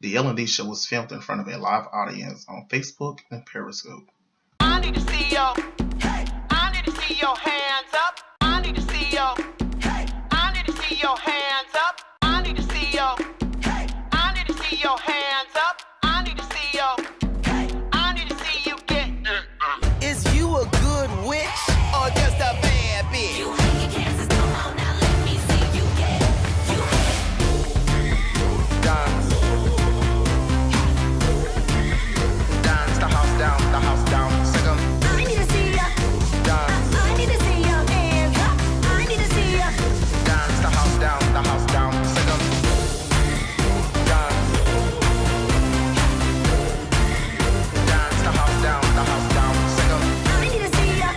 The L&D show was filmed in front of a live audience on Facebook and Periscope. I need to see your, I need to see your hands up. I need to see your, I need to see your hands up. I need to see your, I need to see your hands up. I need to see your, I need to see you get. Is you a good witch or just a bad bitch? You hate your chances, come on now, let me see you get. Dance, dance the house down, the house down. Second. I need to see ya. Dance. I need to see your hands up. I need to see ya. Dance the house down, the house down. Second. Dance. Dance the house down, the house down. Second. I need to see ya.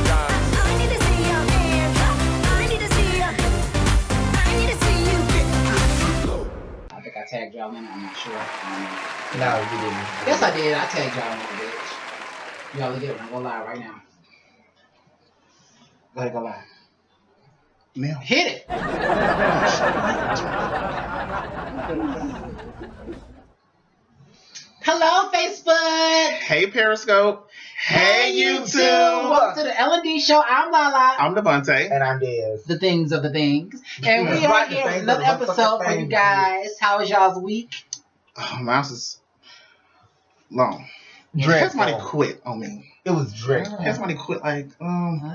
Dance. I need to see your hands up. I need to see ya. I need to see you get. I think I tagged y'all in. I'm not sure. No, you didn't. Yes, I did. I tagged y'all in, bitch. Y'all look at it. I'm gonna go live right now. Go ahead, go live. Now, Hit it. Hello, Facebook. hey Periscope. Hey YouTube. Welcome to the L&D show. I'm Lala. I'm Devontae. And I'm Dez. The things of the things. And we are Right, the here with things another of the episode for you things. guys. How was y'all's week? Oh, mine's is long. Dreadful. Had somebody quit on me. It was dreadful. Had somebody quit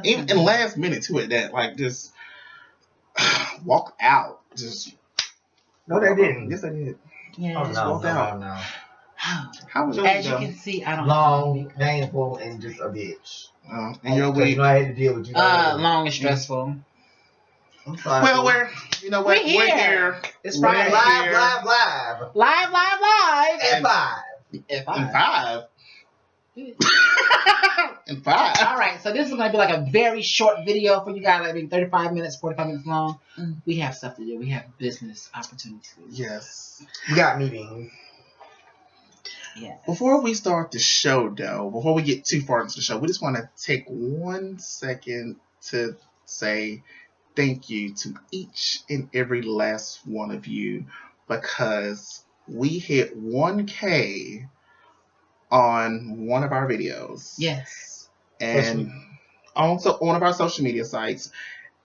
even in last minute too at that. Like just walk out. Just No, they didn't. Yes, they did. Yeah. Oh, no, walked out. no. How was your As week? you can see, I don't Long, painful, and just a bitch. And your 'Cause week? you know I had to deal with you. long and stressful. I'm sorry. Well, we're what? We're here. It's We're Friday. here. Live. Live. At 5. If In I. 5. In 5. All right, so this is going to be like a very short video for you guys, like maybe 35 minutes, 45 minutes long. We have stuff to do. We have business opportunities. Yes. We got meetings. Yeah. Before we start the show, though, before we get too far into the show, we just want to take 1 second to say thank you to each and every last one of you, because we hit 1K on one of our videos. Yes. And also one of our social media sites.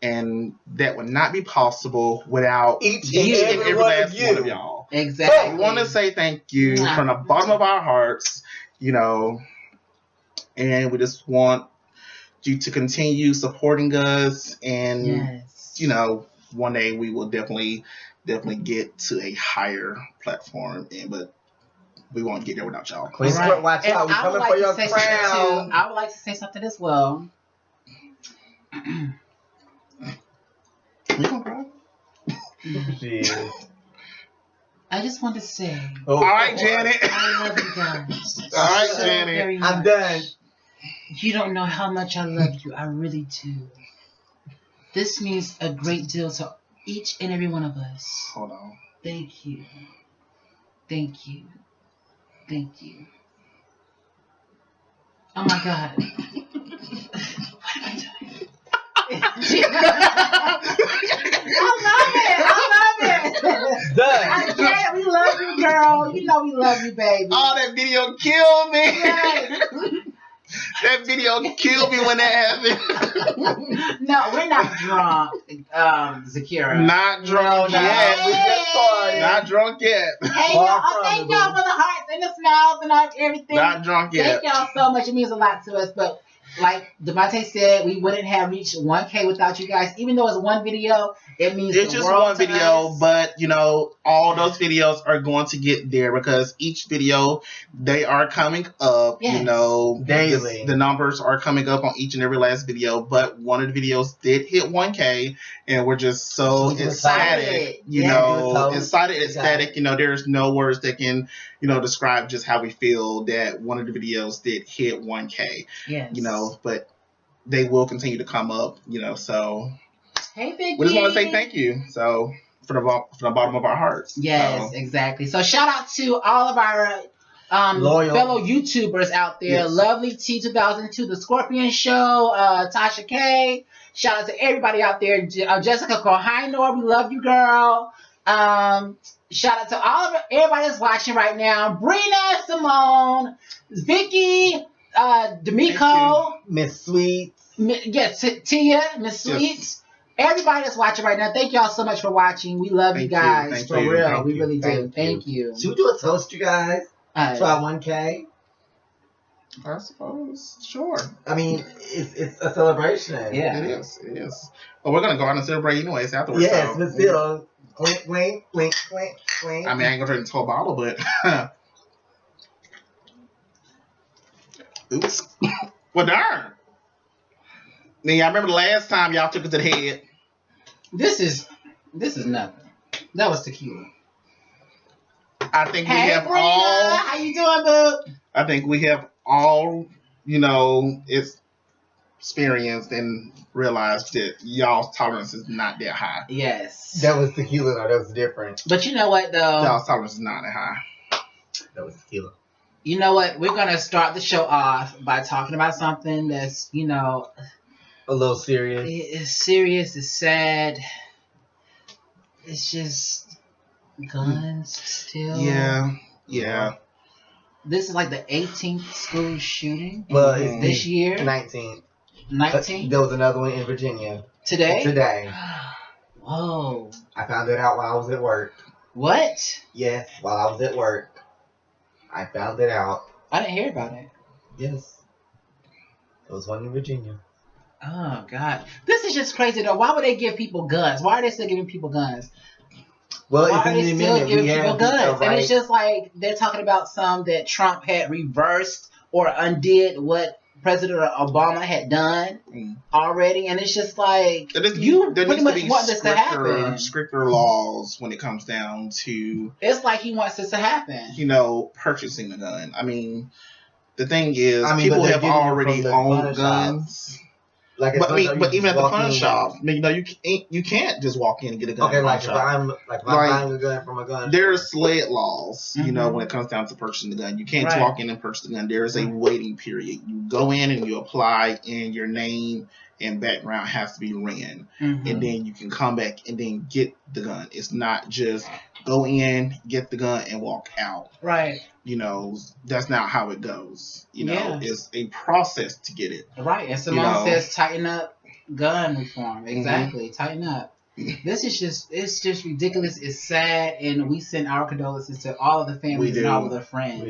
And that would not be possible without Each and and every every one last of you. one of y'all. Exactly. So we want to say thank you from the bottom of our hearts, and we just want you to continue supporting us, and Yes. one day we will definitely get to a higher platform, but we won't get there without y'all. Queen Right. Squirt, watch And out. We I would coming like for to your say something crown. too. I would like to say something as well. We gonna cry? Shit. I just want to say, Oh, All right, Janet. I love you guys. All right, so Janet. very much. I'm done. You don't know how much I love you. I really do. This means a great deal to each and every one of us. Hold on. Thank you. Thank you. Thank you. Oh my God. What am I doing? I love it. Done. I can't. We love you, girl. You know we love you, baby. Oh, that video killed me. Yes. That video killed me when that happened. No, we're not drunk, Zakira. Not drunk No. yet. We just started. Not drunk yet. Hey, Far y'all, from thank it, y'all boo. for the hearts and the smiles and everything. Not drunk yet. Thank y'all so much. It means a lot to us. But like Devontae said, we wouldn't have reached 1K without you guys. Even though it's one video, it means It's the just world one to video, us. but all those videos are going to get there because each video they are coming up. Yes. Daily. The numbers are coming up on each and every last video. But one of the videos did hit 1K, and we're just so We're ecstatic. excited. Yeah. Excited, ecstatic. There's no words that can describe just how we feel that one of the videos did hit 1K. Yes. But they will continue to come up. So. Hey, Vicky. We just want to say thank you. So from the bottom of our hearts. Yes, So, exactly. So shout out to all of our Loyal. fellow YouTubers out there. Yes. Lovely T2002, The Scorpion Show, Tasha K. Shout out to everybody out there. Jessica Kohinoor, we love you, girl. Shout out to all of everybody that's watching right now. Brina, Simone, Vicky, D'Amico, Miss Sweet. yes, Tia, Miss Sweets. Everybody that's watching right now, thank y'all so much for watching. We love you guys. For real. We really do. Thank you. Should we do a toast, you guys? Try 1K? I suppose. Sure. I mean, it's a celebration. Yeah. It is. But we're going to go out and celebrate anyways afterwards. Yes, so. but still. Clink, clink, clink, clink, clink. I mean, I ain't going to drink the whole bottle, but... Oops. Well, darn. Now, y'all remember the last time y'all took it to the head? This is nothing. That was tequila. I think we Hey, have Brina, all... how you doing, boo? I think we have all, experienced and realized that y'all's tolerance is not that high. Yes. That was tequila, though. That was different. But you know what, though? Y'all's tolerance is not that high. That was tequila. You know what? We're going to start the show off by talking about something that's, a little serious. It's serious, it's sad. It's just guns still. Yeah. This is like the 18th school shooting. Well, it's this year. 19th. 19th? There was another one in Virginia. Today? Today. Whoa. I found it out while I was at work. What? Yes, while I was at work. I found it out. I didn't hear about it. Yes. There was one in Virginia. Oh, God. This is just crazy, though. Why would they give people guns? Why are they still giving people guns? Well, Why it's are in they the still amendment. giving We people have guns? the And it's right. just like they're talking about some that Trump had reversed or undid what President Obama had done already. And it's just like, you there pretty needs much to be want this to happen. stricter laws when it comes down to, It's like he wants this to happen. purchasing a gun. I mean, the thing is, I mean, people but they're have getting them already from the owned gun guns. Like, But even at the walk pawn in- shop, you can't just walk in and get a gun. Okay, at the like pawn if shop. I'm buying a gun from a gun. There's SLED laws, Mhm. when it comes down to purchasing the gun. You can't just Right. walk in and purchase the gun. There is a waiting period. You go in and you apply, and your name and background has to be ran. Mhm. And then you can come back and then get the gun. It's not just go in, get the gun, and walk out. Right. That's not how it goes. Yeah. It's a process to get it. Right. And Simone says tighten up gun reform. Exactly. Tighten up. This is it's just ridiculous. It's sad. And we send our condolences to all of the families and all of their friends.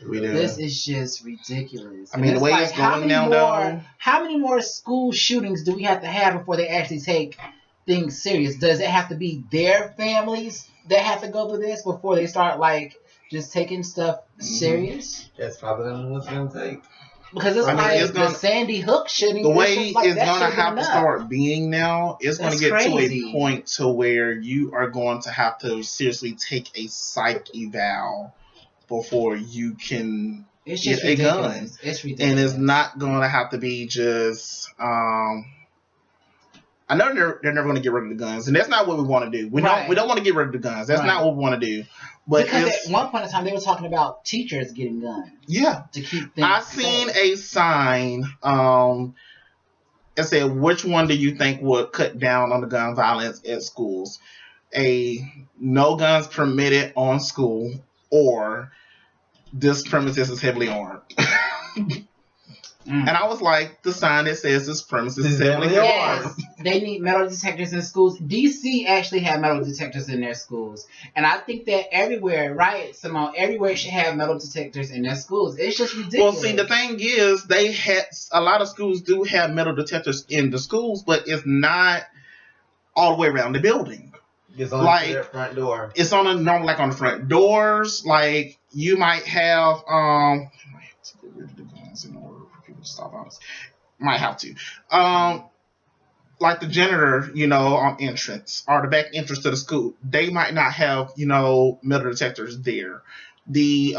We do. This is just ridiculous. I mean, And the way like, it's going now, though. how many more school shootings do we have to have before they actually take things serious? Does it have to be their families that have to go through this before they start just taking stuff serious? That's probably what's going to take. Because it's the Sandy Hook shooting. The way it's going to have to start being now, it's going to get crazy. to a point to where you are going to have to seriously take a psych eval before you can It's get just a gun. ridiculous. It's ridiculous. And it's not going to have to be just. I know they're never going to get rid of the guns, and that's not what we want to do. We don't want to get rid of the guns. That's not what we want to do. But because at one point in time, they were talking about teachers getting guns. Yeah. To keep things I safe. seen a sign it said, which one do you think would cut down on the gun violence at schools? A no guns permitted on school, or this premises is heavily armed. And I was like, the sign that says this premises is heavily armed. Yes, they need metal detectors in schools. DC actually have metal detectors in their schools. And I think that everywhere, right, Simone, everywhere should have metal detectors in their schools. It's just ridiculous. Well, see, the thing is, a lot of schools do have metal detectors in the schools, but it's not all the way around the building. It's on their front door. It's on on the front doors. Like, you might have, I might have to get rid of the guns in order for people to stop us. Might have to. Like the janitor, on entrance or the back entrance to the school, they might not have, metal detectors there. The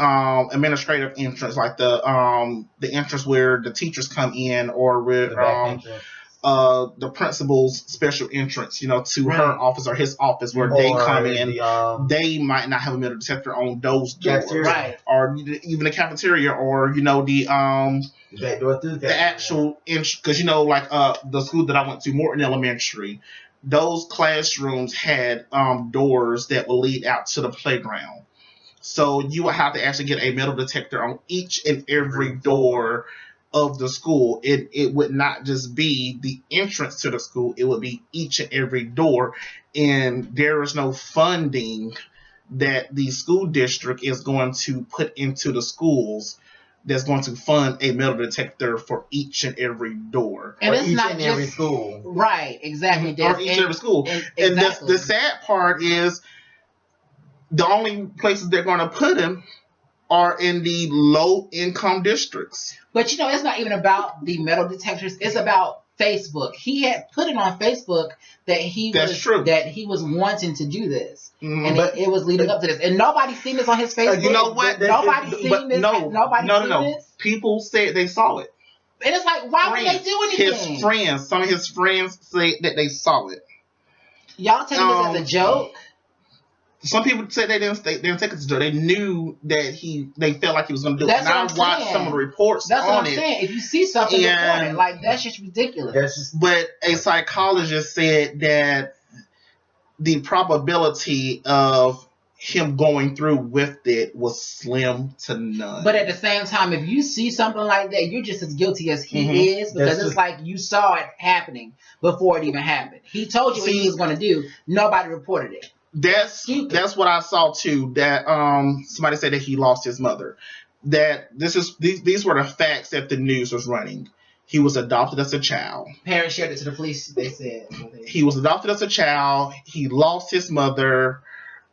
administrative entrance, like the entrance where the teachers come in, or where the principal's special entrance, to her office or his office where they come in, they might not have a metal detector on those doors, right? Or even the cafeteria, or the actual, because like the school that I went to, Morton Elementary, those classrooms had doors that would lead out to the playground. So you would have to actually get a metal detector on each and every door of the school. It would not just be the entrance to the school, it would be each and every door. And there is no funding that the school district is going to put into the schools that's going to fund a metal detector for each and every door. And Or it's each not and just every school. right, exactly. Or each and every school. And exactly. the sad part is the only places they're going to put them are in the low income districts. But you know, it's not even about the metal detectors. It's about Facebook. He had put it on Facebook that he was wanting to do this, and But it was leading up to this, and nobody's seen this on his Facebook. you know what? Nobody's seen this. Nobody's seen this. People said they saw it. And it's like, why would they do anything? Some of his friends say that they saw it. Y'all taking this as a joke? Some people said they didn't take it as a joke. They knew that they felt like he was going to do it. That's and what I'm I watched saying. some of the reports That's on what I'm it. saying. If you see something, report it. Like, that's just ridiculous. But a psychologist said that the probability of him going through with it was slim to none. But at the same time, if you see something like that, you're just as guilty as he is, because it's like you saw it happening before it even happened. He told you what he was going to do. Nobody reported it. That's what I saw too. That somebody said that he lost his mother. That these were the facts that the news was running. He was adopted as a child. Parents shared it to the police. They said he was adopted as a child. He lost his mother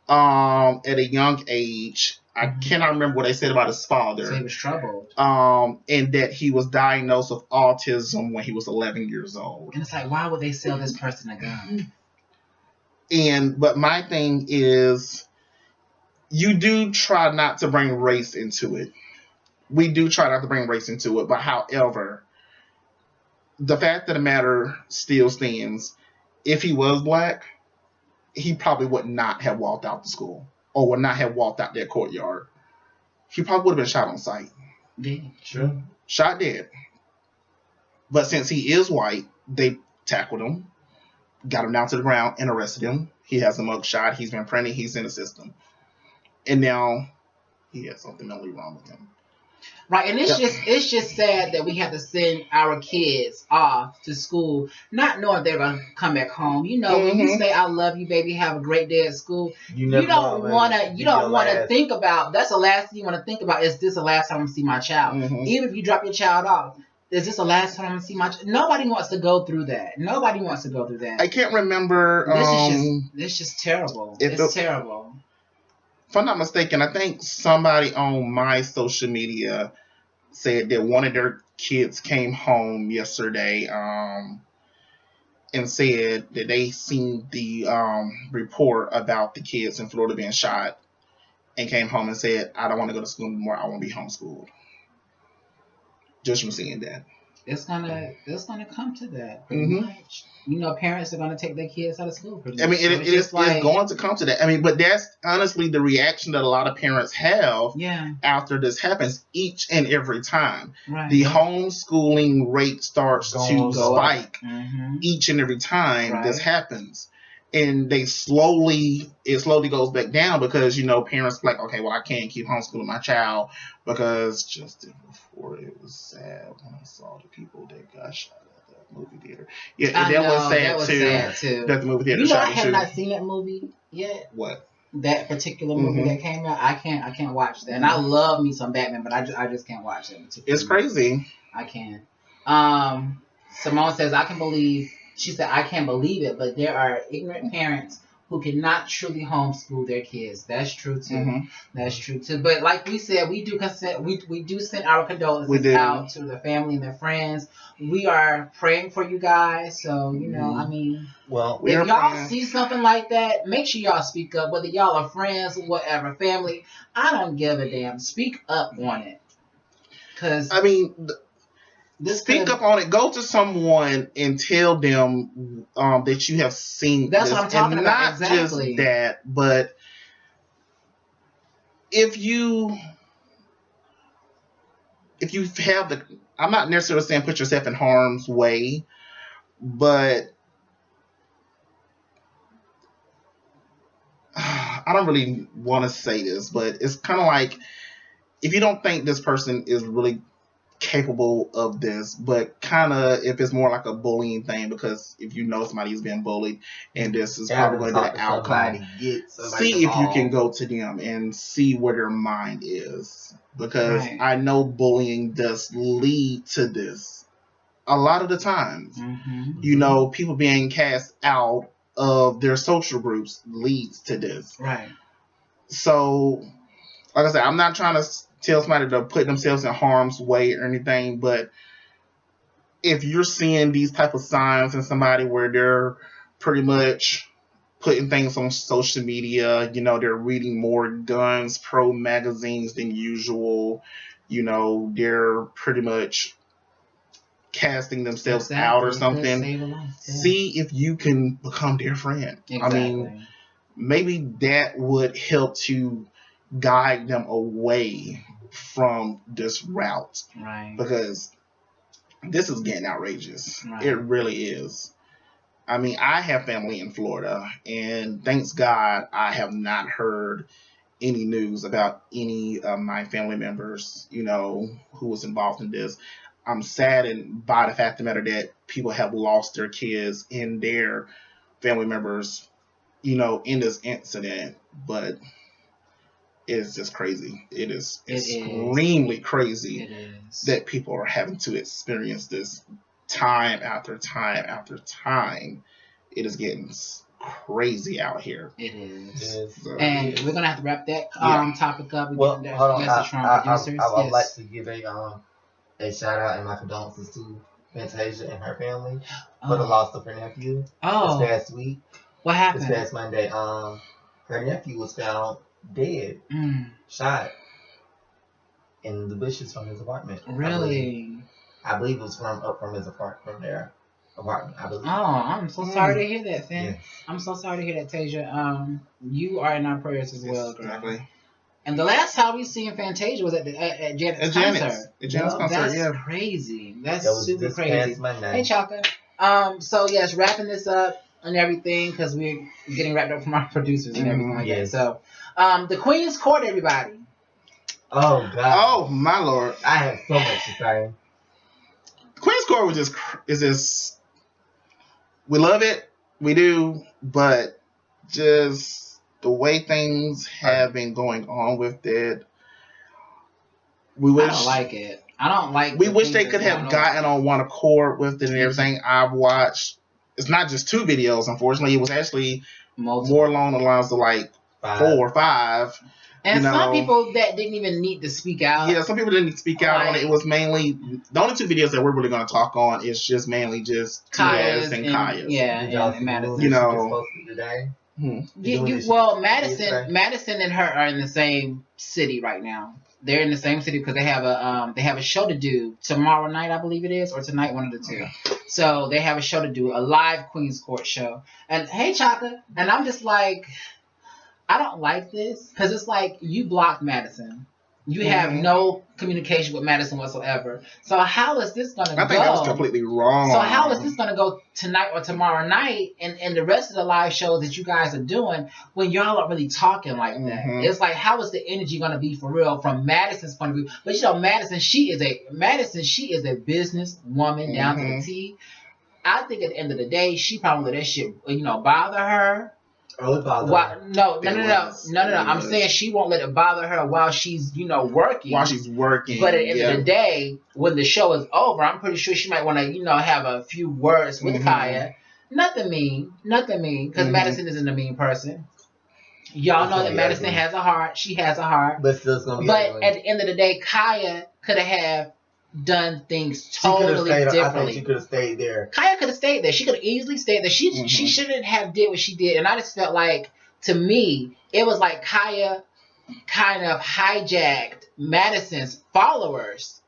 at a young age. I cannot remember what they said about his father. So he was troubled. And that he was diagnosed with autism when he was 11 years old. And it's like, why would they sell this person a gun? But my thing is, you do try not to bring race into it. We do try not to bring race into it. But however, the fact of the matter still stands. If he was black, he probably would not have walked out the school or would not have walked out their courtyard. He probably would have been shot on sight. Yeah, sure. Shot dead. But since he is white, they tackled him, got him down to the ground, and arrested him. He has a mug shot. He's been printed. He's in the system. And now he has something mentally wrong with him. Right, and it's just sad that we have to send our kids off to school not knowing they're gonna come back home. You know, when you say "I love you, baby," have a great day at school. You don't wanna think about. That's the last thing you want to think about. Is this the last time I'm gonna see my child? Even if you drop your child off, is this the last time I'm gonna see my child? Nobody wants to go through that. I can't remember. This is just terrible. It's terrible. If I'm not mistaken, I think somebody on my social media said that one of their kids came home yesterday and said that they seen the report about the kids in Florida being shot and came home and said, I don't want to go to school anymore. I want to be homeschooled. Just from seeing that. It's gonna come to that pretty much. You know, parents are gonna take their kids out of school. I mean, it's going to come to that. I mean, but that's honestly the reaction that a lot of parents have after this happens each and every time. Right. The homeschooling rate starts to spike each and every time this happens. And it slowly goes back down because, you know, parents are like, okay, well, I can't keep homeschooling my child because just before it was sad when I saw the people that got shot at that movie theater. Yeah, that was sad too. That the movie theater shot. I have not seen that movie yet. What? That particular movie that came out, I can't watch that. And I love me some Batman, but I just can't watch it. It's crazy. I can't. Simone says, she said, I can't believe it, but there are ignorant parents who cannot truly homeschool their kids. That's true too. That's true too. But like we said, we do send our condolences out to the family and their friends. We are praying for you guys. So, you know, I mean, if y'all see something like that, make sure y'all speak up. Whether y'all are friends or whatever, family, I don't give a damn. Speak up on it. Because, I mean, speak up on it. Go to someone and tell them that you have seen That's this. What I'm talking and about. Not just that, but if you have the, I'm not necessarily saying put yourself in harm's way, but if you have the capacity I don't really want to say this, but it's kind of like if you don't think this person is really capable of this, but kind of if it's more like a bullying thing, because if you know somebody is being bullied and this is probably going to be the outcome, see if you can go to them and see where their mind is, because I know bullying does lead to this a lot of the times. You know, people being cast out of their social groups leads to this. Right. So, like I said, I'm not trying to tell somebody to put themselves in harm's way or anything, but if you're seeing these type of signs in somebody where they're pretty much putting things on social media, you know, they're reading more Guns Pro magazines than usual, you know, they're pretty much casting themselves out or something, see if you can become their friend. I mean, maybe that would help to guide them away from this route. Right. Because this is getting outrageous. Right. It really is. I mean, I have family in Florida, and thanks God I have not heard any news about any of my family members, you know, who was involved in this. I'm saddened by the fact of the matter that people have lost their kids and their family members, you know, in this incident, but it's just crazy. It is extremely crazy that people are having to experience this time after time after time. It is getting crazy out here. It is. So, and we're going to have to wrap that topic up. Well, hold on. I would like to give a shout out and my condolences to Fantasia and her family for the loss of her nephew this past week. What happened? This past Monday. Her nephew was found dead, shot in the bushes from his apartment. Really? I believe it was from his apartment, I believe. Oh, I'm so sorry to hear that, Fan. Yeah. I'm so sorry to hear that, Tasia. You are in our prayers as well, girl. Exactly. And the last time we seen Fantasia was at Janet's concert. At Janet's concert, that's crazy. That's super crazy. Hey, Chaka. So yes, wrapping this up and everything because we're getting wrapped up from our producers and everything like that. So, the Queen's Court, everybody. Oh God. Oh my Lord. I have so much to say. Queen's Court is just we love it, we do, but just the way things have been going on with it, we wish. I don't like it. I don't like. We wish they could have gotten on one accord with it and everything. I've watched. It's not just 2 videos, unfortunately. It was actually more along the lines of like 4 or 5. And some people that didn't even need to speak out. Yeah, some people didn't speak out on it. It was mainly the only 2 videos that we're really going to talk on. Is just mainly just Kaya's and Kaya's. Yeah, and Madison. You know. Madison and her are in the same city right now. They're in the same city because they have a show to do tomorrow night, I believe it is, or tonight, one of the 2. So they have a show to do, a live Queen's Court show. And hey, Chaka, and I'm just like, I don't like this because it's like you blocked Madison. You have no communication with Madison whatsoever. So how is this going to go? I think that was completely wrong. So how is this going to go tonight or tomorrow night and the rest of the live shows that you guys are doing when y'all aren't really talking like that? It's like, how is the energy going to be for real from Madison's point of view? But you know, Madison, she is a business woman down to the T. I think at the end of the day, she probably let that shit, bother her. No. I'm saying she won't let it bother her while she's, working. While she's working. But at the end of the day, when the show is over, I'm pretty sure she might want to, have a few words with Kaya. Nothing mean. Because Madison isn't a mean person. Y'all know that Madison has a heart. She has a heart. But still, it's gonna be. But at the end of the day, Kaya could have done things totally differently. I think she could have stayed there. Kaya could have stayed there. She could have easily stayed there. She shouldn't have did what she did. And I just felt like, to me, it was like Kaya kind of hijacked Madison's followers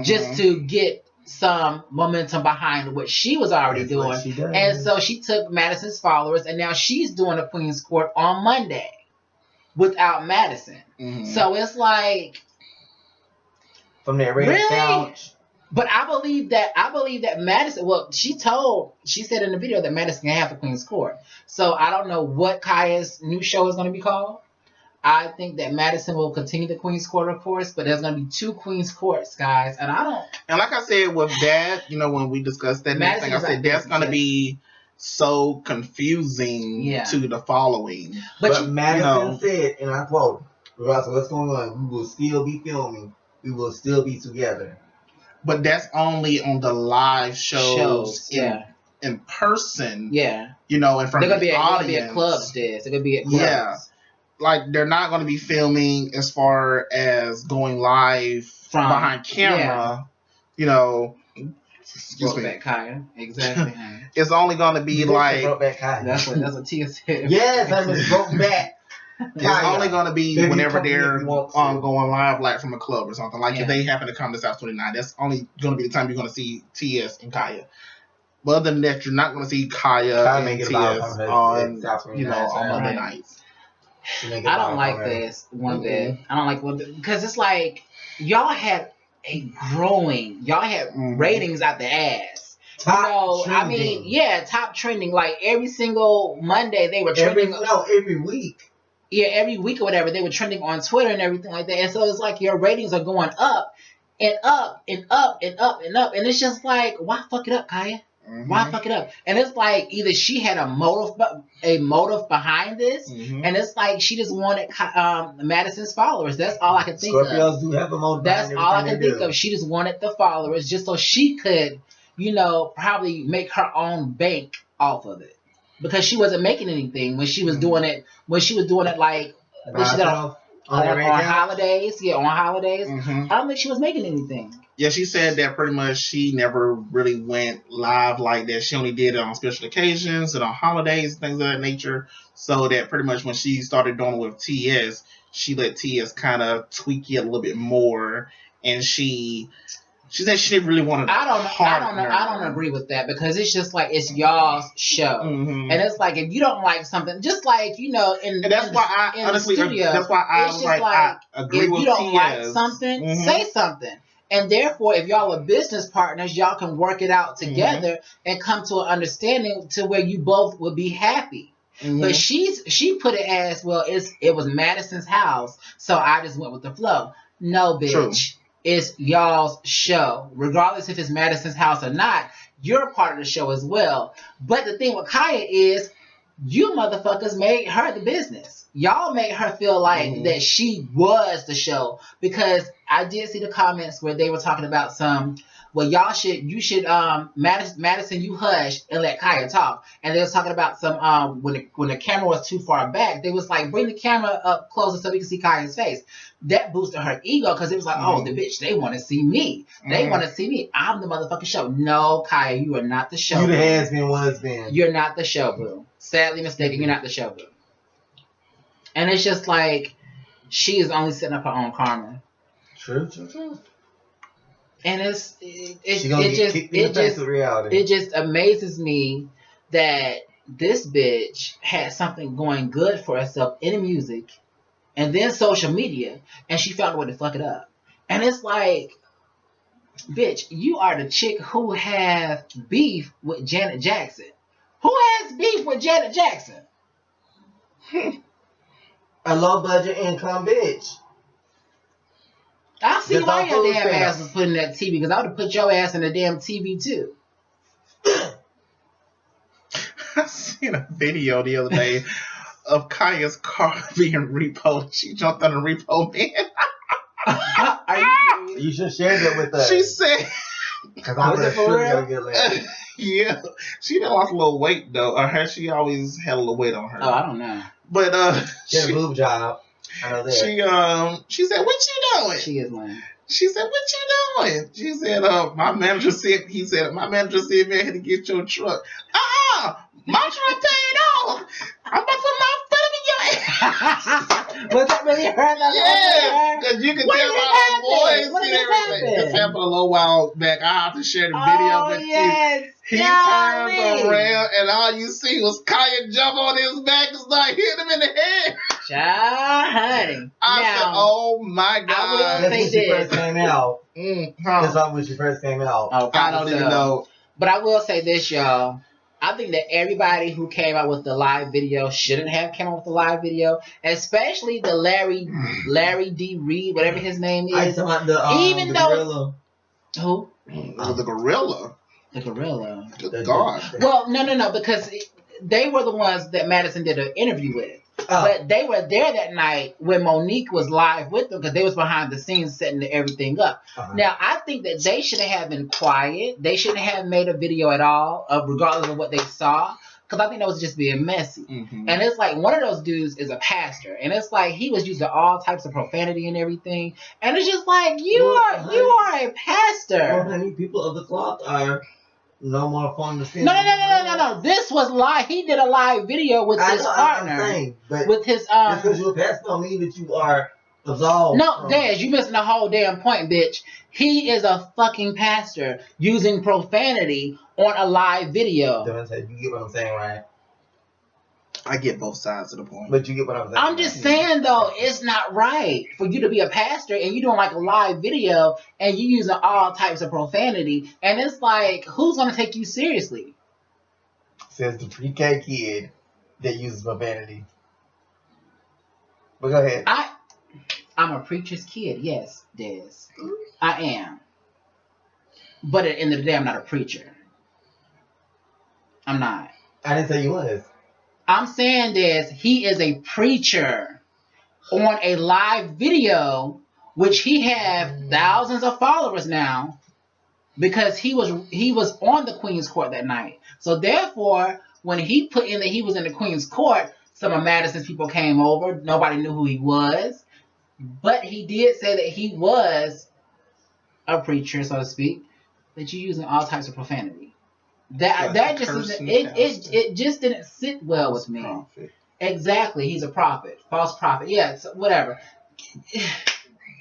just to get some momentum behind what she was already doing. And so she took Madison's followers, and now she's doing a Queen's Court on Monday without Madison. So it's like, from that red couch. But I believe that Madison, she said in the video that Madison can have the Queen's Court. So I don't know what Kaya's new show is going to be called. I think that Madison will continue the Queen's Court, of course, but there's going to be 2 Queen's Courts, guys. And I don't. And like I said, with that, when we discussed that next thing, I said that's going to be so confusing to the following. But Madison said, and I quote, regardless of what's going on, we will still be filming. We will still be together. But that's only on the live shows in person. Yeah. In front of the audience. They're going to be at clubs, They're going to be at clubs. Yeah. Like, they're not going to be filming as far as going live behind camera. Excuse me. Brokeback Kaya. Exactly. It's only going to be like... Brokeback Kaya. That's what Tia said. Yes, I was Brokeback. It's only going to be whenever they're going live, like from a club or something. Like if they happen to come to South 29, that's only going to be the time you're going to see TS and Kaya. But other than that, you're not going to see Kaya and TS on Monday nights. I don't like this one bit. I don't like one bit because it's like y'all had ratings out the ass. Top trending. Top trending. Like every single Monday they were trending. Every week. Yeah, every week or whatever they were trending on Twitter and everything like that. And so it's like your ratings are going up and up and up and up and up, and it's just like, why fuck it up, Kaya? Mm-hmm. Why fuck it up? And it's like either she had a motive behind this, and it's like she just wanted Madison's followers. That's all I can think of. Scorpios do have a motive. That's all I can think of. She just wanted the followers just so she could, probably make her own bank off of it, because she wasn't making anything when she was doing it. When she was doing it like she did on holidays. Yeah, on holidays. I don't think she was making anything. Yeah, she said that pretty much she never really went live like that. She only did it on special occasions and on holidays, things of that nature. So that pretty much when she started doing it with TS, she let TS kind of tweak it a little bit more. And she said she didn't really want to. I don't agree with that, because it's just like it's y'all's show, and it's like if you don't like something, just like and that's why I honestly studio, that's why I was like I agree with TS. If you don't like something, say something. And therefore, if y'all are business partners, y'all can work it out together and come to an understanding to where you both will be happy. But she put it as, well, it was Madison's house, so I just went with the flow. No, bitch. True. It's y'all's show. Regardless if it's Madison's house or not, you're a part of the show as well. But the thing with Kaya is, you motherfuckers made her the business. Y'all made her feel like that she was the show, because I did see the comments where they were talking about Madison, you hush and let Kaya talk. And they was talking about some, when the camera was too far back, they was like, bring the camera up closer so we can see Kaya's face. That boosted her ego, because it was like, oh, the bitch, they want to see me. They want to see me. I'm the motherfucking show. No, Kaya, you are not the show. You the has been, was been. You're not the show, boo. Sadly mistaken, you're not the show, boo. And it's just like, she is only setting up her own karma. True. And it just amazes me that this bitch had something going good for herself in music and then social media, and she found a way to fuck it up. And it's like, bitch, you are the chick who has beef with Janet Jackson. Who has beef with Janet Jackson? A low budget income bitch. I see why your damn ass was put in that TV, because I would have put your ass in the damn TV too. I seen a video the other day of Kaya's car being repoed. She jumped on a repo man. Are you serious? You should share that with us. She said, because I'm gonna get later. Yeah, she done lost a little weight though. Or has she always had a little weight on her? Oh, I don't know. But she had a boob job. I know that. She said, "What you doing?" She is lying. She said, "What you doing?" She said, my manager said, man, I had to get your truck. My truck paid off. I'm about to put my foot in your ass. Was that really her? Yeah, because you can tell my voice and everything. This happened a little while back. I have to share the video with you. He turned around and all you see was Kaya jump on his back and start hitting him in the head. Honey. I said, oh my God. I will say this. First came out. That's not when she first came out. Oh, I don't even know. But I will say this, y'all. I think that everybody who came out with the live video shouldn't have come out with the live video, especially the Larry D. Reid, whatever his name is. I used to want the gorilla. Who? The gorilla. The gorilla. Good God. Well, no, because they were the ones that Madison did an interview with. But they were there that night when Monique was live with them because they was behind the scenes setting everything up. Now, I think that they should have been quiet. They shouldn't have made a video at all, regardless of what they saw, because I think that was just being messy. Mm-hmm. And it's like one of those dudes is a pastor, and it's like he was using all types of profanity and everything. And it's just like you are a pastor. Well, honey, people of the cloth are. No more fun to see. No. This was live. He did a live video with his partner. With his just because you're a pastor don't mean that you are absolved. No, Daz, you missing the whole damn point, bitch. He is a fucking pastor using profanity on a live video. You get what I'm saying, right? I get both sides of the point. But you get what I'm saying. I'm just saying, though, it's not right for you to be a pastor and you doing like a live video and you using all types of profanity. And it's like, who's going to take you seriously? Says the pre-K kid that uses profanity. But go ahead. I'm a preacher's kid, yes, Des. I am. But at the end of the day, I'm not a preacher. I'm not. I didn't say you was. I'm saying this, he is a preacher on a live video, which he have thousands of followers now, because he was on the Queen's Court that night. So therefore, when he put in that he was in the Queen's Court, some of Madison's people came over. Nobody knew who he was. But he did say that he was a preacher, so to speak, that you're using all types of profanity. That just isn't, it just didn't sit well with me. Prophet. Exactly, he's a prophet, false prophet. Yeah, whatever.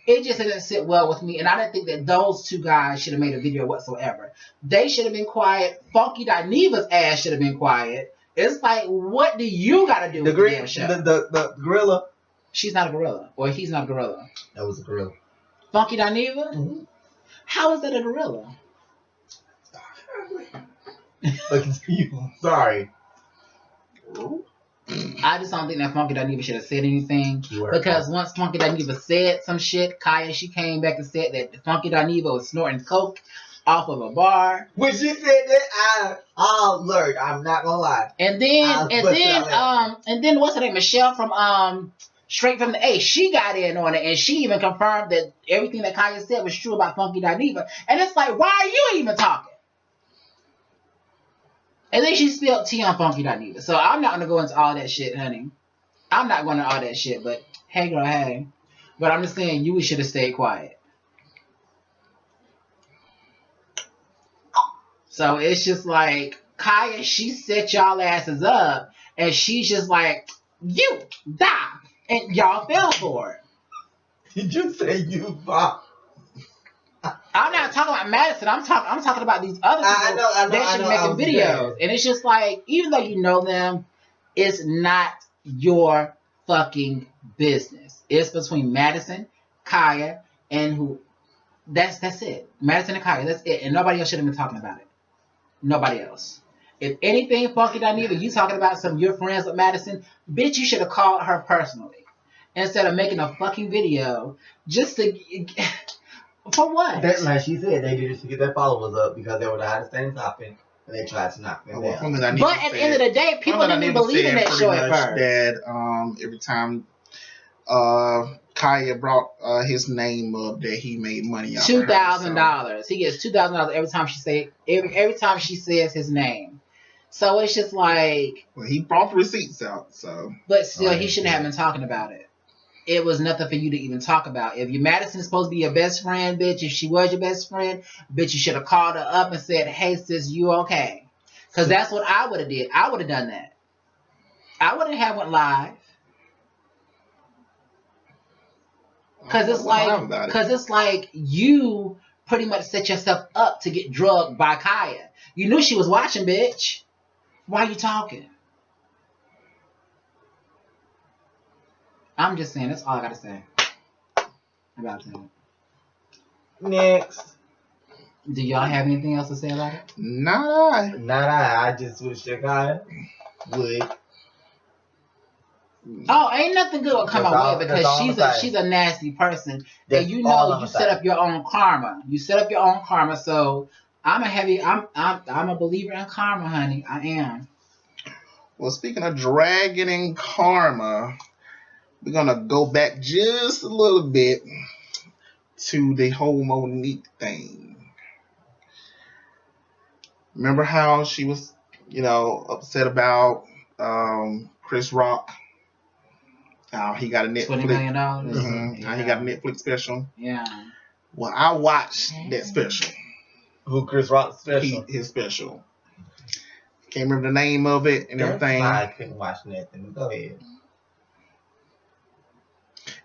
It just didn't sit well with me, and I didn't think that those two guys should have made a video whatsoever. They should have been quiet. Funky Dineva's ass should have been quiet. It's like, what do you got to do with the damn show? The gorilla. She's not a gorilla, or he's not a gorilla. That was a gorilla. Funky Dineva? Mm-hmm. How is that a gorilla? Sorry. I just don't think that Funky Dineva should have said anything. Because once Funky Dineva said some shit, Kaya, she came back and said that Funky Dineva was snorting coke off of a bar. When she said that, I learned. I'm not gonna lie. And then what's her name? Michelle from Straight from the A. She got in on it, and she even confirmed that everything that Kaya said was true about Funky Dineva. And it's like, why are you even talking? And then she spilled tea on Funky Dineva. So I'm not going to go into all that shit, honey. I'm not going to all that shit. But hey, girl, hey. But I'm just saying, you should have stayed quiet. So it's just like, Kaya, she set y'all asses up. And she's just like, you die. And y'all fell for it. Did you say you bought? I'm not talking about Madison. I'm talking about these other people that should be making videos. And it's just like, even though you know them, it's not your fucking business. It's between Madison, Kaya, and who. That's it. Madison and Kaya. That's it. And nobody else should have been talking about it. Nobody else. If anything, Funky Dineva, you talking about some of your friends with Madison, bitch, you should have called her personally instead of making a fucking video just to. For what? That, like she said, they did it to get their followers up because they were the hottest thing topping, and they tried to knock them down. But at the end of the day, people didn't believe in that show at first. That every time Kaya brought his name up, that he made money off $2,000. He gets $2,000 every time she says his name. So it's just like. Well, he brought the receipts out, so. But still, he shouldn't have been talking about it. It was nothing for you to even talk about. If your Madison's supposed to be your best friend, bitch, if she was your best friend, bitch, you should have called her up and said, hey, sis, you okay? Because that's what I would have did. I would have done that. I wouldn't have went live. Because it's like you pretty much set yourself up to get drugged by Kaya. You knew she was watching, bitch. Why are you talking? I'm just saying, that's all I gotta say about that. Next. Do y'all have anything else to say about it? Not I. I just wish that guy would. Oh, ain't nothing good will come out with it because she's a nasty person. And you know you set up your own karma. You set up your own karma. So I'm a believer in karma, honey. I am. Well, speaking of dragging in karma, we're gonna go back just a little bit to the whole Monique thing. Remember how she was, upset about Chris Rock? How he got a Netflix $20 million. Mm-hmm. How he got a Netflix special. Yeah. Well, I watched that special. Who Chris Rock's special? His special. Can't remember the name of it and everything. I couldn't watch nothing. Go ahead.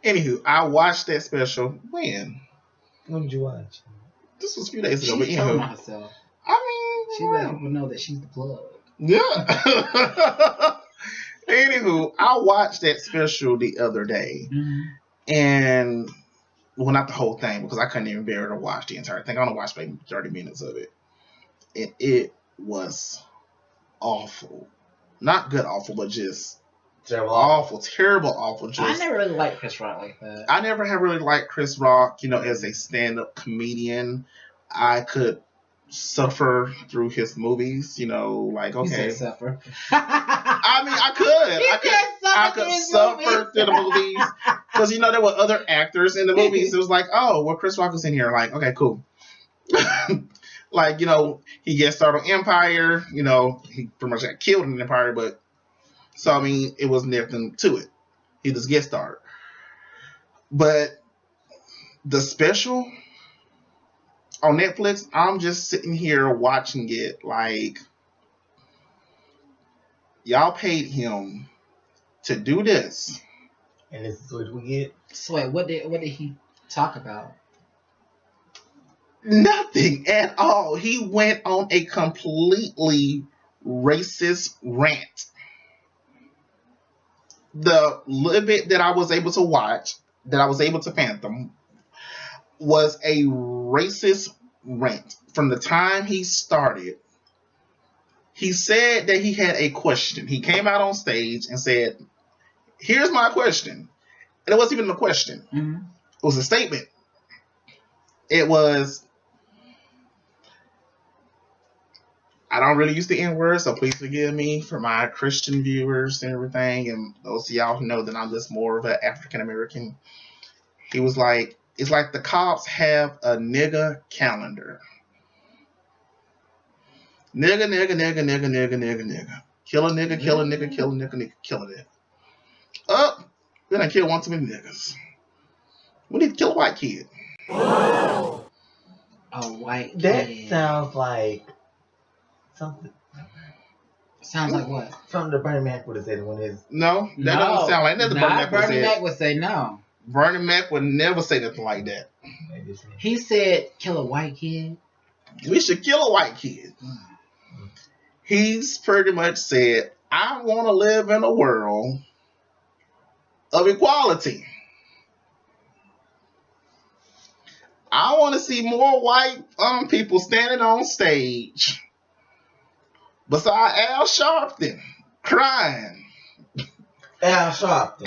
Anywho, I watched that special. When did you watch? This was a few days ago. She's talking about herself. She let people know that she's the plug. Yeah. Anywho, I watched that special the other day, and not the whole thing because I couldn't even bear to watch the entire thing. I only watched maybe 30 minutes of it, and it was awful. Not good, awful, but just terrible, awful. Just, I never really liked Chris Rock like that. I never have really liked Chris Rock. As a stand-up comedian, I could suffer through his movies. Like okay, you said suffer. I mean, I could suffer through the movies because there were other actors in the movies. It was like, oh, well, Chris Rock is in here. Like, okay, cool. Like, he gets started on Empire. He pretty much got killed in Empire, but so I mean, it was nothing to it. He just gets started. But the special on Netflix, I'm just sitting here watching it like y'all paid him to do this. And this is what we get. So wait, what did he talk about? Nothing at all. He went on a completely racist rant. The little bit that I was able to watch, that I was able to fathom, was a racist rant. From the time he started, he said that he had a question. He came out on stage and said, here's my question. And it wasn't even a question. Mm-hmm. It was a statement. It was, I don't really use the N-word, so please forgive me for my Christian viewers and everything, and those of y'all who know that I'm just more of an African-American. He was like, it's like the cops have a nigga calendar. Nigga, nigga, nigga, nigga, nigga, nigga, nigga. Kill a nigga, kill a nigga, kill a nigga, nigga, kill a nigga. Then I killed one too many niggas. We need to kill a white kid. A white kid. That sounds like something. Sounds like what? Something that Bernie Mac would have said when his. No, that doesn't sound like nothing. Bernie Mac would say no. Bernie Mac would never say nothing like that. He said, kill a white kid. We should kill a white kid. He's pretty much said, I want to live in a world of equality. I want to see more white people standing on stage beside Al Sharpton crying. Al Sharpton.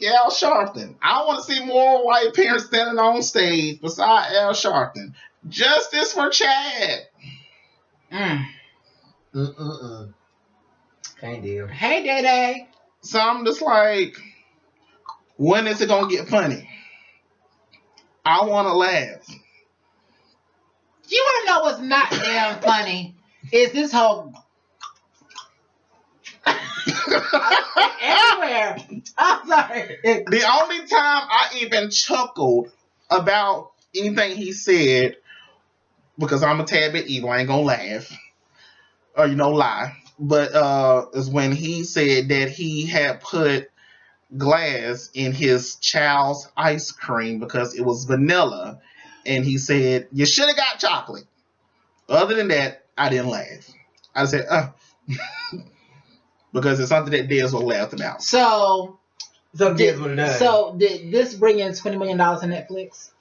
Al Sharpton. I want to see more white parents standing on stage beside Al Sharpton. Justice for Chad. Can't deal. Hey, Day. So I'm just like, when is it gonna get funny? I want to laugh. You want to know what's not damn funny? Is this whole everywhere. I'm sorry. The only time I even chuckled about anything he said, because I'm a tad bit evil, I ain't gonna laugh or lie, but is when he said that he had put glass in his child's ice cream because it was vanilla, and he said you should have got chocolate. Other than that, I didn't laugh. I said, because it's something that Dez will laugh about. So did this bring in $20 million in Netflix?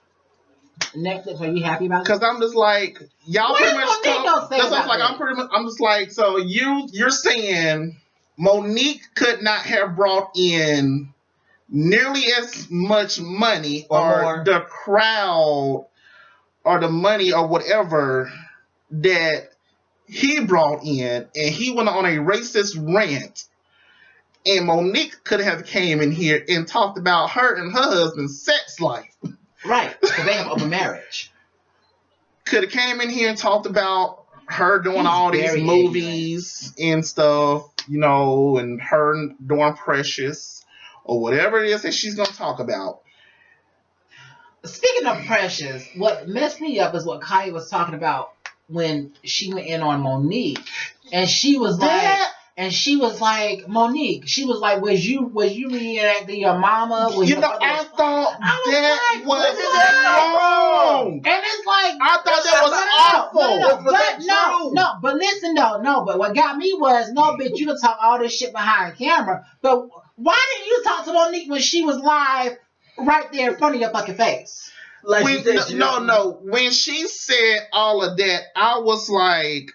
Netflix, are you happy about it? Because I'm just like, y'all pretty much I'm just like, so you're saying Monique could not have brought in nearly as much money or the crowd or the money or whatever that he brought in, and he went on a racist rant, and Monique could have came in here and talked about her and her husband's sex life. Right, because they have open marriage. Could have came in here and talked about her doing all these movies and stuff, you know, and her doing Precious or whatever it is that she's going to talk about. Speaking of Precious, what messed me up is what Kaya was talking about when she went in on Monique, and she was like, Monique, she was like, was you reenacting your mama? I thought that was wrong. And it's like, I thought that was awful. But listen though, but what got me was, no, bitch, you can talk all this shit behind camera, but why didn't you talk to Monique when she was live right there in front of your fucking face? Like when she said all of that, I was like,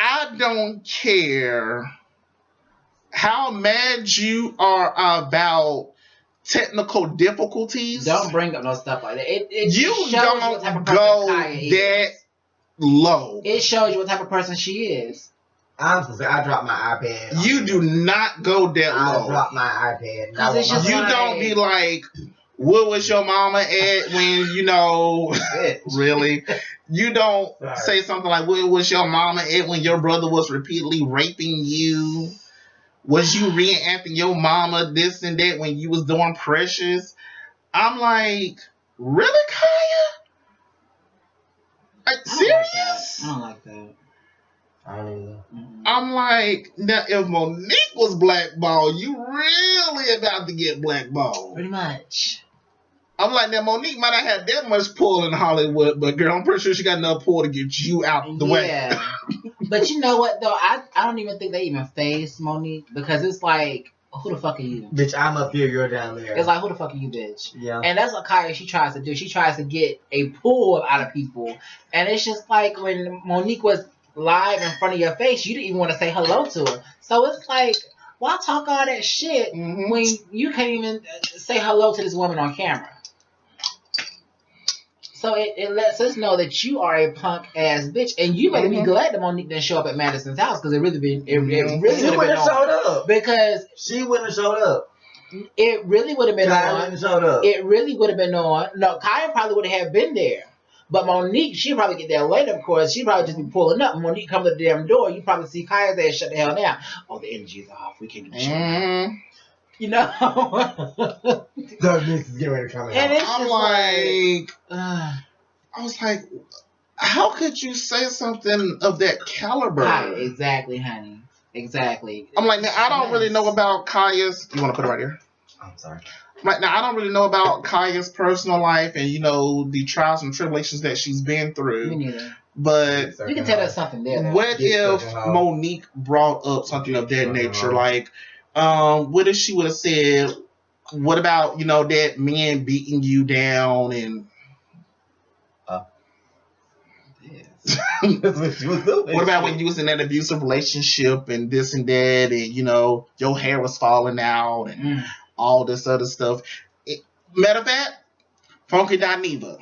I don't care how mad you are about technical difficulties. Don't bring up no stuff like that. You don't go that low. It shows you what type of person she is. I'm supposed to say, I dropped my iPad. You do not go that low. I dropped my iPad. You don't be like, what was your mama at when, you know, really? You don't say something like, what was your mama at when your brother was repeatedly raping you? Was you reenacting your mama this and that when you was doing Precious? I'm like, really, Kaya? Like, serious? I don't like that. I don't either. I'm like, now if Monique was blackballed, you really about to get blackballed. Pretty much. I'm like, now Monique might not have that much pull in Hollywood, but girl, I'm pretty sure she got enough pull to get you out the way. But you know what though? I don't even think they even face Monique, because it's like, who the fuck are you? Bitch, I'm up here, you're down there. It's like, who the fuck are you, bitch? Yeah. And that's what Kaya, she tries to do. She tries to get a pull out of people. And it's just like when Monique was live in front of your face, you didn't even want to say hello to her. So it's like, why talk all that shit when you can't even say hello to this woman on camera? So it lets us know that you are a punk ass bitch, and you better be glad that Monique didn't show up at Madison's house, because it really she wouldn't have showed up. Because she wouldn't have showed up. It really would have been on. Showed up. It really would have been on. No, Kaya probably would have been there, but Monique, she'd probably get there later. Of course, she'd probably just be pulling up. Monique come to the damn door, you probably see Kaya's ass shut the hell down. Oh, the energy's off. We can't do the show. You know, darkness is getting ready to come out. And it's I'm like, I was like, how could you say something of that caliber? Right, exactly, honey. Exactly. I'm like, now I don't really know about Kaya's. You want to put it right here? I'm sorry. Right now, I don't really know about Kaya's personal life and, you know, the trials and tribulations that she's been through. Me neither. But you can tell us something there. What if Monique brought up something of that nature? Like, what if she would have said, what about, you know, that man beating you down and what about when you was in that abusive relationship and this and that, and, you know, your hair was falling out and all this other stuff. Matter of fact, Funky Dineva,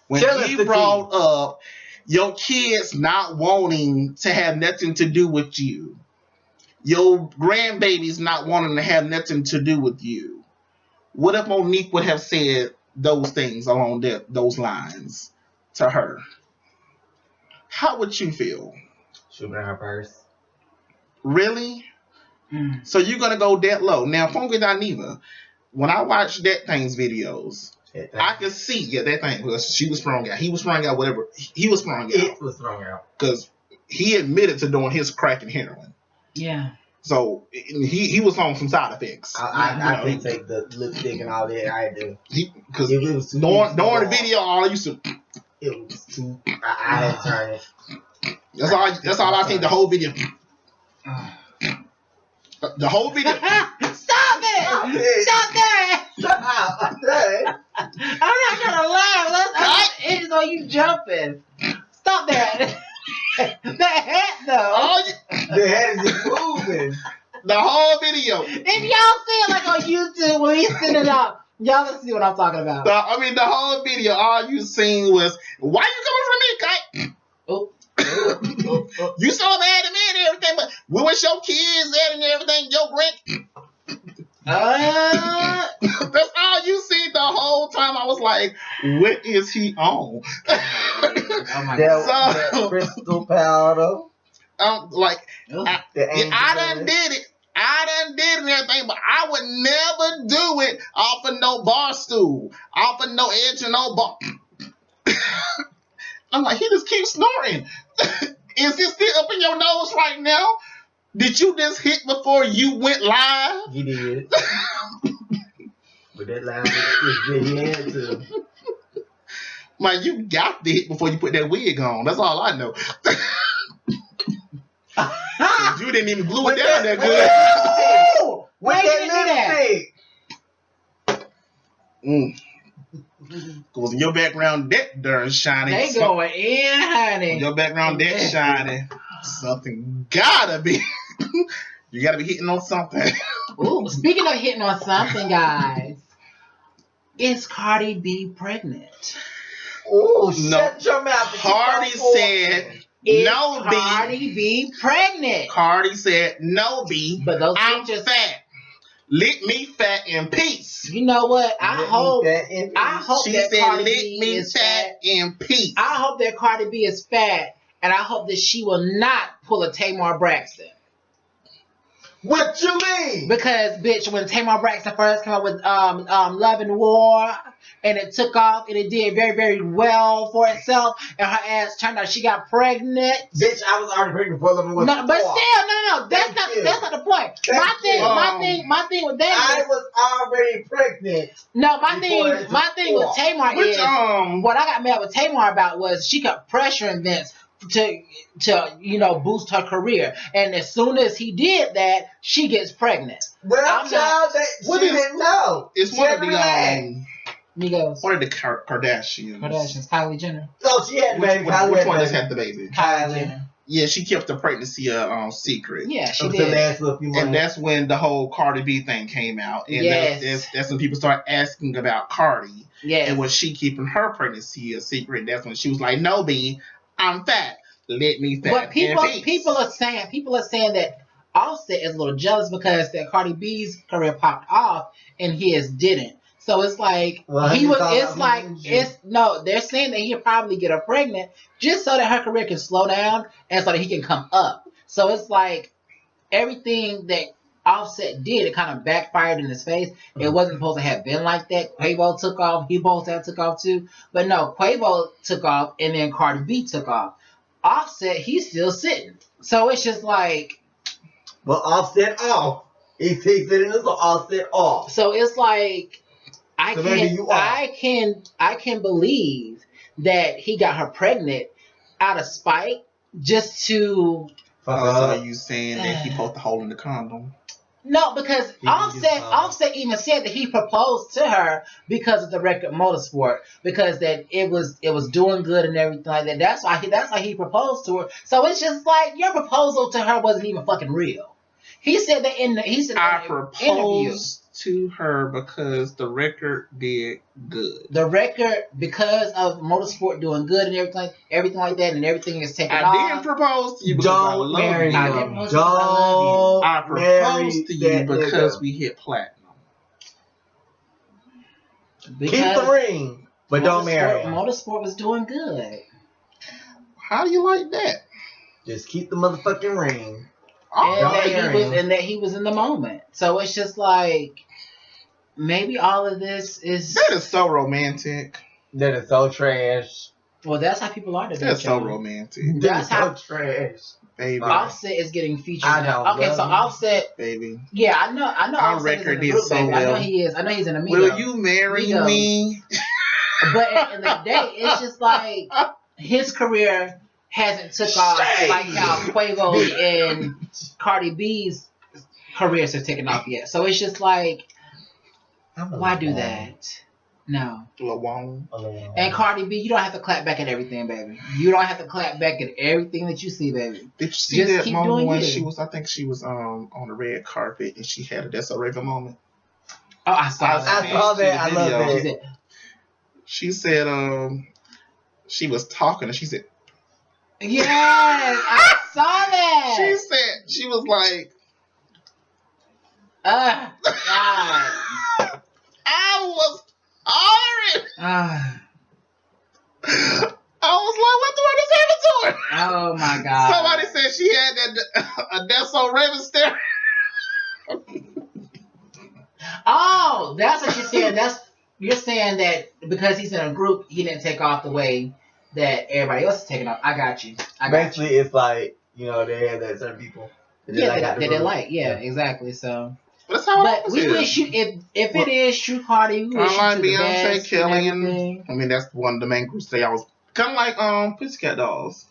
when he brought up your kids not wanting to have nothing to do with you, your grandbabies not wanting to have nothing to do with you, what if Monique would have said those things along those lines to her? How would you feel? She'll bring her purse. Really? So you're going to go that low. Now, Funky Dineva, when I watched that thing's videos, I could see, that thing, because she was sprung out. He was sprung out, whatever. He was sprung out. It was sprung out. Because he admitted to doing his crack and heroin. Yeah. So he was on some side effects. I couldn't take the lipstick and all that. I had to. Because during the video, all I used to... It was too... I had to turn it. That's all I think the whole video. The whole video. Stop it! Stop that! Stop that! I'm not gonna lie. are you jumping? Stop that. That hat though. The hat is just moving. The whole video. If y'all see it like on YouTube when he's sitting up, y'all can see what I'm talking about. The whole video, all you seen was, why you coming for me, Kite? You so mad at me and everything, but we wish your kids at and everything, your grand. That's all you see the whole time. I was like, what is he on? Oh my God. So, that crystal powder. Like, I done did it. I done did it and everything, but I would never do it off of no bar stool, off of no edge of no bar. I'm like, he just keeps snoring. Is it still up in your nose right now? Did you just hit before you went live? He did. But that live was good. He had to. Man, you got to hit before you put that wig on. That's all I know. You didn't even glue it down that good. With that lipstick. Cause in your background that darn shiny. They going in, honey. Your background that shiny. Something gotta be. You gotta be hitting on something. Ooh, speaking of hitting on something, guys, is Cardi B pregnant? Ooh, shut your mouth. Cardi said. No, B. Cardi B pregnant. Cardi said, no, B. But those I'm pictures, fat. Let me fat in peace. You know what? I hope She that said, Cardi let B me is fat in peace. I hope that Cardi B is fat, and I hope that she will not pull a Tamar Braxton. What you mean? Because, bitch, when Tamar Braxton first came out with Love and War, and it took off, and it did very, very well for itself, and her ass turned out she got pregnant. Bitch, I was already pregnant for Love and War. No, but still, no. That's not the point. My thing with that I was already pregnant. No, my thing with Tamar is what I got mad with Tamar about was she kept pressuring Vince to boost her career, and as soon as he did that, she gets pregnant. Well, she didn't know. It's one of the Migos. One of the Kardashians. Kylie Jenner. Oh, she had the baby. Which one just had the baby? Kylie Jenner. Yeah, she kept the pregnancy secret. Yeah, she did. And that's when the whole Cardi B thing came out. And that's when people started asking about Cardi. Yes. And was she keeping her pregnancy a secret? That's when she was like, no, B, I'm fat. Let me fat. But people are saying that Offset is a little jealous because that Cardi B's career popped off and his didn't. So it's like they're saying that he'll probably get her pregnant just so that her career can slow down and so that he can come up. So it's like everything that Offset did, it kind of backfired in his face. It wasn't supposed to have been like that. Quavo took off. He both took off too. But no, Quavo took off and then Cardi B took off. Offset, he's still sitting. So it's just like... Well, Offset off. He takes it in as Offset off. So it's like... I can believe that he got her pregnant out of spite just to... So are you saying that he poked the hole in the condom? No, because Offset even said that he proposed to her because of the record Motorsport, because that it was doing good and everything like that. That's why he proposed to her. So it's just like your proposal to her wasn't even fucking real. He said that in the interview to her because the record did good. The record, because of Motorsport doing good and everything like that, and everything is taken off. I didn't propose to you because I love you. I proposed to you because we hit platinum. Keep the ring, but don't marry him. Motorsport was doing good. How do you like that? Just keep the motherfucking ring. And that he was in the moment. So it's just like maybe all of this is... That is so romantic. That is so trash. Well, that's how people are today. That's so romantic. That's so trash. Baby. Offset is getting featured. Offset, baby. Yeah, I know. Our record did so well. I know he is. I know he's in a meeting. Will you marry me? But at the end of the day, it's just like his career hasn't took off like how Quavo and Cardi B's careers have taken off yet. So it's just like, why do that? No. Lil Wayne. And Cardi B, you don't have to clap back at everything, baby. You don't have to clap back at everything that you see, baby. Did you see Just that keep moment doing when you. she was? I think she was on the red carpet and she had a That's So Raven moment. Oh, I saw that. I saw that. I love that. She said, she was talking and she said, yes, I saw that. She said, she was like, God. I was honored. I was like, what the fuck is happening to her? Oh my God. Somebody said she had that a That's So Raven stare. Oh, that's what you're saying. You're saying that because he's in a group, he didn't take off the way that everybody else is taking off. I got you. Basically, it's like, they have that certain people. That they like. Yeah, exactly. So. That's how but we wish you, if it is true, Cardi, we wish you to the best. Kelly, and I mean that's one of the main groups they always kind of like Pussycat Dolls.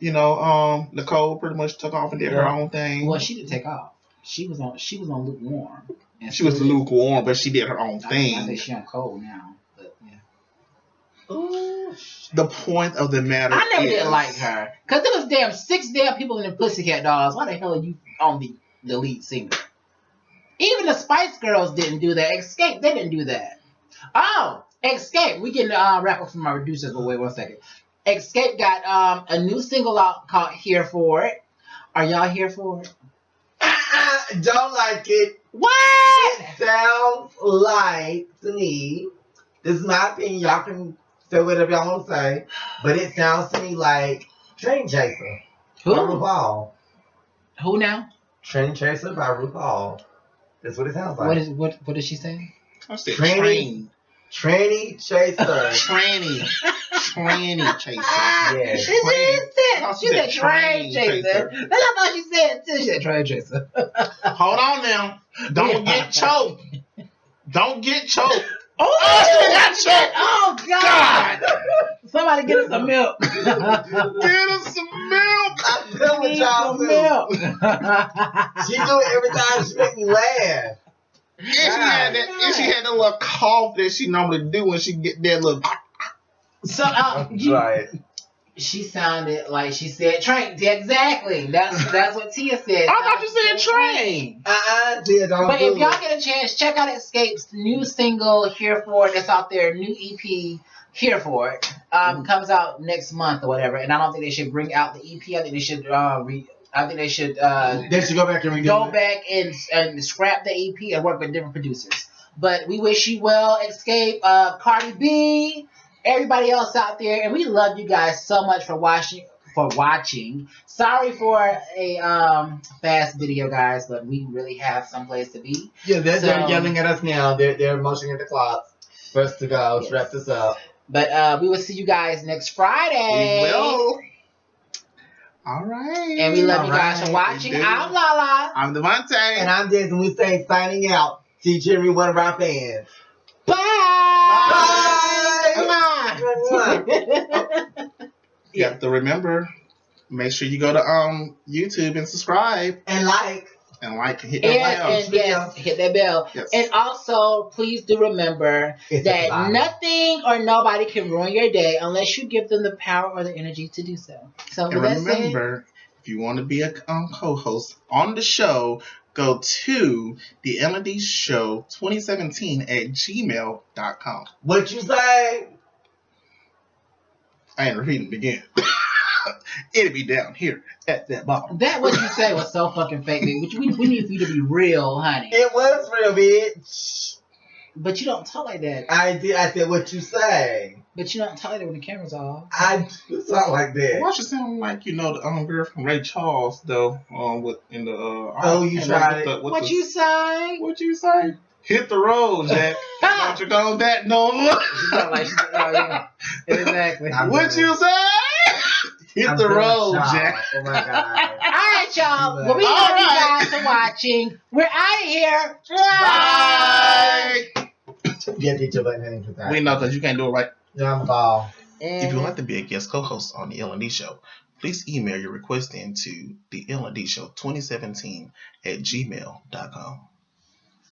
Nicole pretty much took off and did her own thing. Well, she didn't take off. She was on lukewarm. She was lukewarm, but she did her own thing. I think she's on cold now. But yeah. Ooh, the point of the matter I never did like her. Because there was 6 people in the Pussycat Dolls. Why the hell are you on the lead singer? Even the Spice Girls didn't do that. Escape, they didn't do that. Oh, Escape. We can wrap up from my producers, but wait 1 second. Escape got a new single out called Here For It. Are y'all here for it? Don't like it. What? It sounds like, to me, this is my opinion, y'all can say whatever y'all want to say, but it sounds to me like Train Chaser by RuPaul. Who now? Train Chaser by RuPaul. That's what it sounds like. What did she say? I said Tranny Chaser. Tranny Chaser. Yeah. She said Train Chaser. That's not what she said too. She said Train Chaser. Hold on now. Don't get choked. Don't get choked. Oh, she got choked. Oh God. Somebody get us some milk. Get us some milk. I'm telling y'all some milk. She do it every time. She make me laugh. And she had that little cough that she normally do when she get that little. So she sounded like she said train. Yeah, exactly. That's what Tia said. I thought you said train. But if y'all get a chance, check out Escape's new single "Here For It." That's out there. New EP. Here For It. Comes out next month or whatever. And I don't think they should bring out the EP. I think they should they should go back and go back and scrap the EP and work with different producers. But we wish you well, Escape, Cardi B, everybody else out there, and we love you guys so much for watching. Sorry for a fast video, guys, but we really have someplace to be. Yeah, they're yelling at us now. They're motioning at the clocks for us to go. Yes. Wrap this up. But we will see you guys next Friday. We will. All right. And we love you guys for watching. I'm Lala. I'm Devontae. And I'm Des, and we say signing out. Teach every one of our fans. Bye. Bye. Come on. You have to remember, make sure you go to YouTube and subscribe. And like. And hit that bell. And yes, hit that bell. Yes. And also, please do remember that nothing or nobody can ruin your day unless you give them the power or the energy to do so. So and remember, if you want to be a co-host on the show, go to the L&D Show 2017 at gmail.com. What you say? I ain't repeating it again. It'll be down here at that bottom. That what you say was so fucking fake, bitch. We need for you to be real, honey. It was real, bitch. But you don't talk like that. I did. I said what you say. But you don't talk like that when the camera's off. I do talk like that. Why you sound like the girl from Ray Charles though? In the you tried it. What you say? What you say? Hit the road, Jack. Don't you know that no more? Exactly. What you say? Hit the road, Jack. Oh my God. All right, y'all. Well, we love you guys for watching. We're out of here. Bye. Yeah, we know because you can't do it right. Yeah, ball. If you'd like to be a guest co-host on the L&D Show, please email your request in to the L&D Show 2017 at gmail.com.